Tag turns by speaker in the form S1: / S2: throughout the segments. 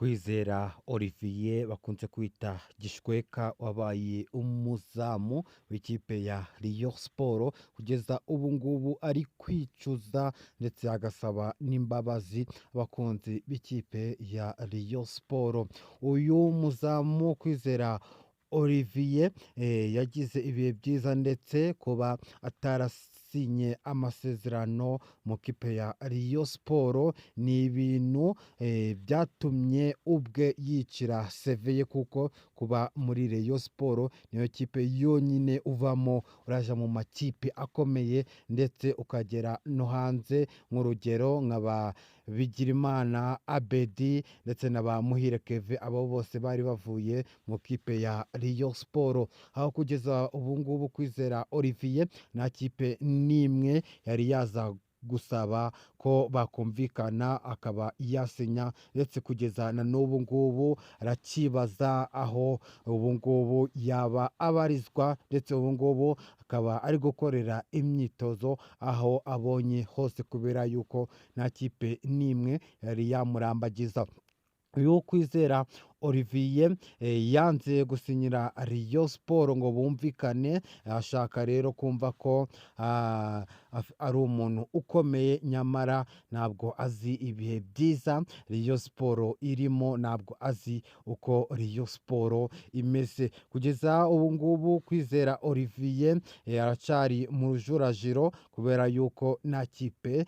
S1: Kwizera Olivier bakunze kwita Gishweka wabaye umuzamu w'ikipe ya Rayon Sport kugeza ubu ngubu ari kwicuza ndetse agasaba n'imbabazi abakunzi b'ikipe ya Rayon Sport. Uyu muzamu Kwizera Olivier yagize ibihe byiza ndetse kuba atarasinye amasezerano mu kipe ya Rayon Sport ni ibintu byatumye ubwe yicira seve ye, kuko kuba muri Rayon Sport niyo kipe yonyine uvamo uraja mu makipe akomeye ndetse ukagera no hanze, nk'urugero nk'aba Bigirimana Abedi ndetse na ba Muhire Keve, abo bose bari bavuye mu kipe ya Rayon Sport. Aho kugeza ubu ngubu Kwizera Olivier nta kipe n'imwe yari yaza gusaba ko bakumvikana akaba yasinya, ndetse kugeza na n'ubu ngubu arakibaza aho ubu ngubu yaba abarizwa, ndetse ubu ngubu akaba ari gukorera imyitozo aho abonye hose kubera yuko nta kipe n'imwe yari yamurambagiza. Uyu Kwizera Olivier yanze gusinyira Rayon Sport ngo bumvikane, ashaka rero kumva ko ari umuntu ukomeye, nyamara ntabwo azi ibihe byiza Rayon Sport irimo, ntabwo azi uko Rayon Sport imeze. Kugeza ubu ngubu Kwizera Olivier aracyari mu rujurajiro kubera yuko nta kipe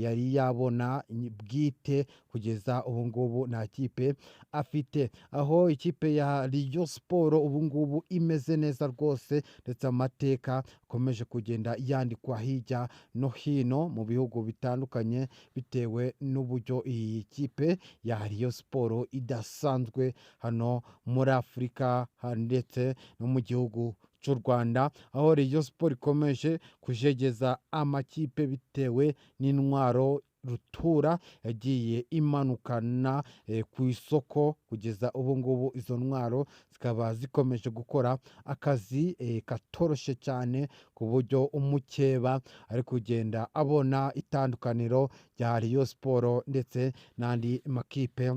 S1: yari yabona bwite, kugeza ubu ngubu nta kipe afite, aho ikipe ya Rayon Sport ubu ngubu imeze neza rwose, ndetse amateka akomeje kugenda yandikwa hirya no hino mu bihugu bitandukanye, bitewe n'uburyo iyi kipe ya Rayon Sport idasanzwe hano muri Afurika ndetse no mu gihugu cy'u Rwanda, aho Rayon Sport ikomeje kujegeza amakipe bitewe n'intwaro rutura yagiye imanukana ku isoko. Kugeza ubu ngubu izo ntwaro zikaba zikomeje gukora akazi katoroshye cyane, ku buryo umukeba ari kugenda abona itandukaniro rya Rayon Sport ndetse n'andi makipe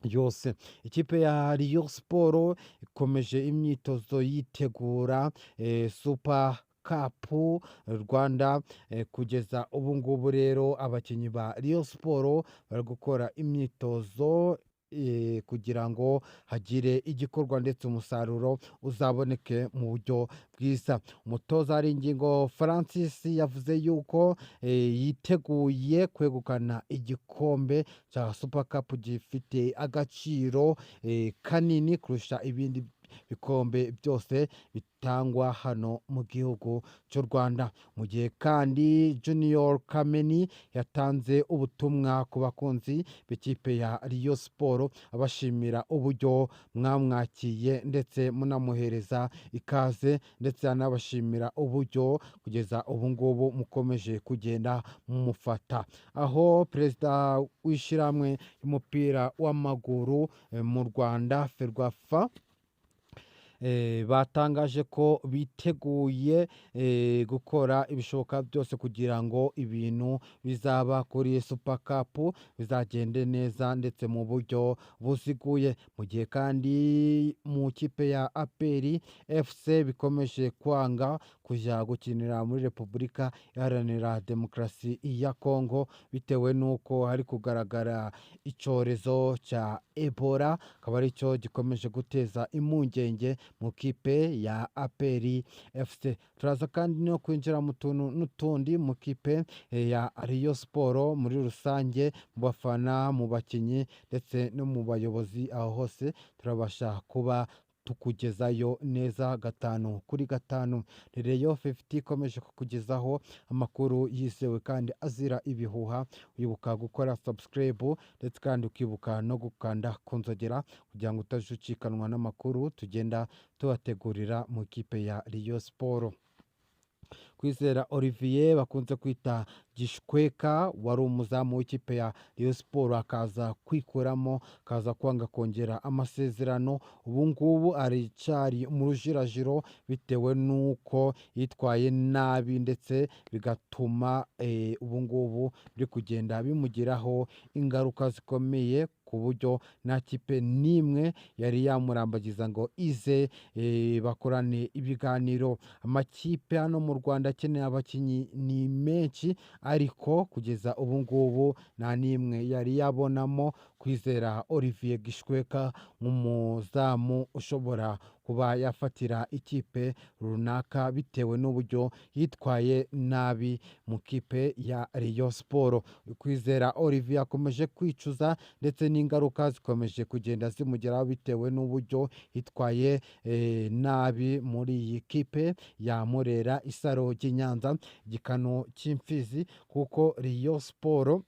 S1: yose. Ikipe ya Rayon Sport ikomeje imyitozo yitegura Super Cup Rwanda. Kugeza ubu ngubu rero abakinnyi ba Rayon Sport bari gukora imyitozo kugira ngo hagire igikorwa ndetse umusaruro uzaboneke mu buryo bwiza. Umutoza Haringingo Francis yavuze yuko yiteguye kwegukana igikombe cya Super Cup gifite agaciro kanini kurusha ibindi bikombe byose bitangwa hano mu gihugu cy'u Rwanda. Mu gihe kandi Junior Kameni yatanze ubutumwa ku bakunzi b'ikipe ya Rayon Sport, abashimira uburyo mwamwakiye ndetse munamuhereza ikaze, ndetse anabashimira uburyo kugeza ubu ngubu mukomeje kugenda mumufata. Aho perezida w'ishyirahamwe ry'umupira w'amaguru mu Rwanda Ferwafa batangaje ko biteguye gukora ibishoboka byose kugira ngo ibintu bizaba kuri Super Cup bizagende neza ndetse mu buryo buziguye. Mu gihe kandi mu kipe ya APR FC bikomeje kwanga kujya gukinira muri Repubulika Iharanira Demokarasi ya Kongo, bitewe n'uko hari kugaragara icyorezo cya Ebola, akaba ari cyo gikomeje guteza impungenge mu kipe ya APR FC. Turaza kandi no kwinjira mu tuntu n'utundi mu kipe ya Rayon Sport muri rusange, mu bafana, mu bakinnyi ndetse no mu bayobozi, aho hose turabasha kuba tukugezayo neza gatanu kuri gatanu. Rayon 50 ikomeje kukugezaho amakuru yizewe kandi azira ibihuha. Wibuka gukora subscribe ndetse kandi ukibuka no gukanda ku nzogera kugira ngo utajucikanwa n'amakuru tugenda tubategurira mu kipe ya Rayon Sport. Kwizera Olivier bakunze kwita Gishweka wari umuzamu w'ikipe ya Rayon Sport akaza kwikuramo, akaza kwanga kongera amasezerano. Ubu ngubu aricari mu rujirajiro bitewe n'uko yitwaye nabi, ndetse bigatuma ubu ngubu biri kugenda bimugiraho ingaruka zikomeye ku buryo nta kipe n'imwe yari yamurambagiza ngo ize bakorane ibiganiro. Amakipe hano mu Rwanda akeneye abakinnyi ni menshi, ariko kugeza ubu ngubu nta n'imwe yari yabonamo Kwizera Olivier Gishweka nk'umuzamu ushobora kuba yafatira ikipe runaka bitewe n'uburyo yitwaye nabi mu kipe ya Rayon Sport. Kwizera Olivier akomeje kwicuza ndetse n'ingaruka zikomeje kugenda zimugeraho bitewe n'uburyo yitwaye nabi muri iyi kipe ya Murera Isaro ry'i Nyanza, igikano cy'imfizi, kuko Rayon Sport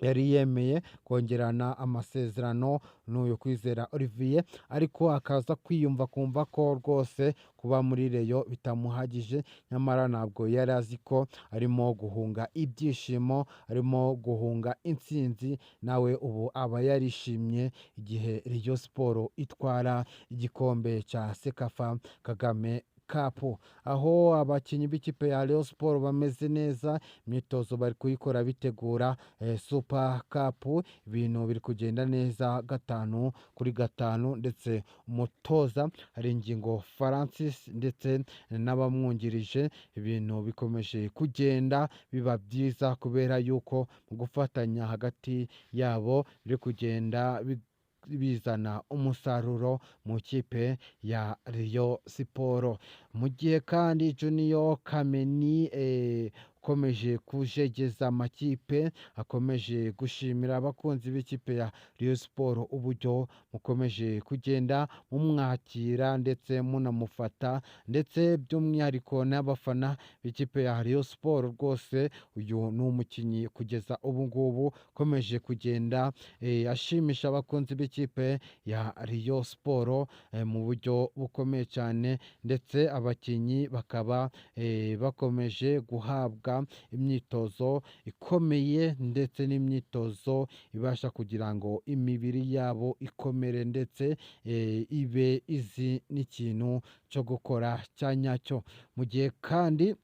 S1: yari yemeye kongerana amasezerano n'uyu Kwizera Olivier, ariko akaza kwiyumva kumva ko rwose kuba muri Rayon bitamuhagije, nyamara ntabwo yari azi ko arimo guhunga ibyishimo, arimo guhunga intsinzi. Nawe ubu aba yarishimye igihe Rayon Sport itwara igikombe cya Sekafa Kagame Cup, aho abakinnyi b'ikipe ya Rayon Sport bameze neza, imyitozo bari kuyikora bitegura Super Cup, ibintu biri kugenda neza 5-5, ndetse umutoza Haringingo Francis ndetse n'abamwungirije, ibintu bikomeje kugenda biba byiza kubera yuko mu gufatanya hagati yabo biri kugenda bizana umusaruro mu kipe ya Rayon Sport. Mu gihe kandi Junior Kameni ukomeje kujegeza amakipe, akomeje gushimira abakunzi b'ikipe ya Rayon Sport uburyo mukomeje kugenda mumwakira ndetse munamufata, ndetse by'umwihariko n'abafana b'ikipe ya Rayon Sport. Rwose uyu ni umukinnyi kugeza ubu ngubu ukomeje kugenda ashimisha abakunzi b'ikipe ya Rayon Sport mu buryo bukomeye cyane, ndetse abakinnyi bakaba bakomeje guhabwa imyitozo ikomeye, ndetse n'imyitozo ibasha kugira ngo imibiri yabo ikomere, ndetse ibe izi n'ikintu cyo gukora cya nyacyo. Mu gihe kandi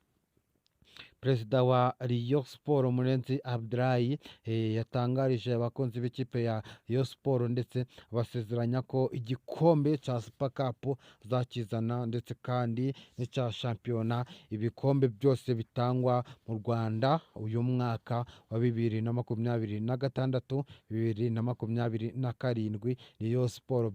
S1: Perezida wa Rayon Sport Murenzi Abdulayi yatangarije abakunzi b'ikipe ya Rayon Sport, ndetse basezeranya ko igikombe cya Super Cup zakizana, ndetse kandi n'icya shampiyona, ibikombe byose bitangwa mu Rwanda uyu mwaka wa 2026 2027 Rayon Sport